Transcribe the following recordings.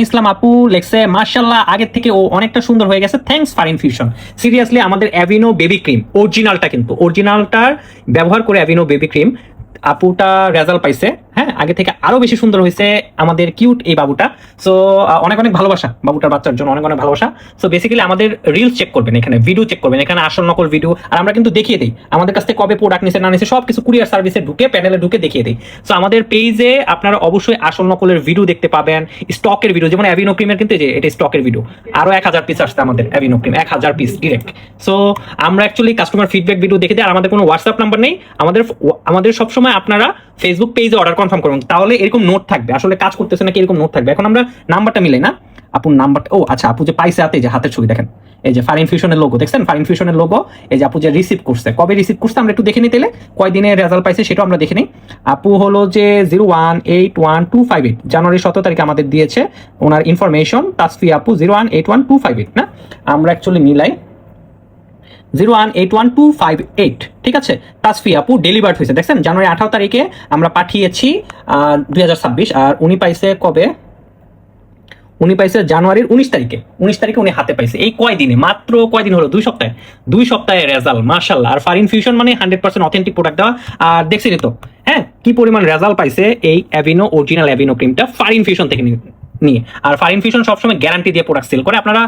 ইসলাম আপু লেখছে মাশাআল্লাহ আগের থেকে ও অনেকটা সুন্দর হয়ে গেছে, থ্যাঙ্কস ফর ইনফিউশন। সিরিয়াসলি আমাদের অ্যাভিনো বেবি ক্রিম অরিজিনালটা, কিন্তু অরিজিনালটার ব্যবহার করে অ্যাভিনো বেবি ক্রিম আপুটা রেজাল্ট পাইছে। হ্যাঁ, আগে থেকে আরো বেশি সুন্দর হয়েছে আমাদের কিউট এই বাবুটা। সো অনেক অনেক ভালোবাসা বাবুটার বাচ্চার জন্য, অনেক অনেক ভালোবাসা। সো বেসিক্যালি আমাদের রিলস চেক করবেন, এখানে ভিডিও চেক করবেন, এখানে আসল নকল ভিডিও, আর আমরা কিন্তু দেখিয়ে দিই আমাদের কাছ থেকে কবে প্রোডাক্ট নিছে না নিছে সব কিছু কুরিয়ার সার্ভিসে ঢুকে প্যানেলে ঢুকে দেখিয়ে দিই। সো আমাদের পেজে আপনারা অবশ্যই আসল নকলের ভিডিও দেখতে পাবেন, স্টকের ভিডিও, যেমন অ্যাভিনো ক্রিমের কিন্তু যে এটা স্টকের ভিডিও আরো 1000 পিস আসছে আমাদের Aveeno cream, 1000 piece direct. So আমরা অ্যাকচুয়ালি কাস্টমার ফিডব্যাক ভিডিও দেখে দিই, আর আমাদের কোনো হোয়াটসঅ্যাপ নাম্বার নেই। আমাদের সবসময় আপনারা ফেসবুক পেজে অর্ডার কনফার্ম করুন, তাহলে এরকম নোট থাকবে আসলে কাজ করতেছে নাকি এরকম নোট থাকবে। এখন আমরা নাম্বারটা মিলাই না, আপুর নাম্বারটা, ও আচ্ছা আপু যে পাইছে হাতে, যে হাতের ছবি দেখেন, এই যে ফার ইনফিউশনের লোগো দেখছেন, ফার ইনফিউশনের লোগো, এই যে আপু যে রিসিভ করছে, কবে রিসিভ করছে আমরা একটু দেখে নিতে, কয়দিনে রেজাল্ট পাইছে সেটাও আমরা দেখে নিই। আপু হলো যে 0181258 জানুয়ারি 17 তারিখে আমাদের দিয়েছে ওনার ইনফরমেশন। তাসফি আপু 0181258 না, আমরা অ্যাকচুয়ালি মিলাই 0181258, ঠিক আছে। তাসফি আপু ডেলিভার্ড হয়েছে দেখছেন জানুয়ারি 18 তারিখে আমরা পাঠিয়েছি 2026, আর উনি পাইছে কবে, উনি পাইছে জানুয়ারির 19 তারিখে, 19 তারিখে উনি হাতে পাইছে। এই কয়দিনে, মাত্র কয়দিন হলো, 2 সপ্তাহে রেজাল্ট মাশাআল্লাহ। আর ফার ইনফিউশন মানে 100% অথেন্টিক প্রোডাক্ট দেওয়া। আর দেখছেনই তো হ্যাঁ কি পরিমাণ রেজাল্ট পাইছে এই অ্যাভিনো অরিজিনাল অ্যাভিনো ক্রিমটা ফার ইনফিউশন থেকে নিয়ে। আর ফার ইনফিউশন সবসময় গ্যারান্টি দিয়ে প্রোডাক্ট সেল করে। আপনারা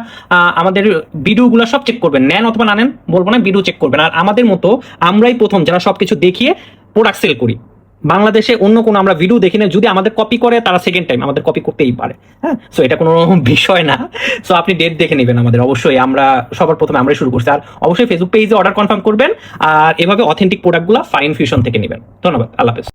আমাদের ভিডিওগুলো সব চেক করবেন, নেন অথবা না নেন বলবো না, ভিডিও চেক করবেন। আর আমাদের মতো আমরাই প্রথম যারা সবকিছু দেখিয়ে প্রোডাক্ট সেল করি বাংলাদেশে, অন্য কোনো আমরা ভিডিও দেখি না। যদি আমাদের কপি করে তারা সেকেন্ড টাইম আমাদের কপি করতেই পারে, হ্যাঁ। সো এটা কোনো বিষয় না। সো আপনি ডেট দেখে নেবেন আমাদের, অবশ্যই আমরা সবার প্রথমে আমরাই শুরু করছি। আর অবশ্যই ফেসবুক পেজে অর্ডার কনফার্ম করবেন, আর এভাবে অথেন্টিক প্রোডাক্টগুলো ফার ইনফিউশন থেকে নেবেন। ধন্যবাদ, আল্লাহ হাফেজ।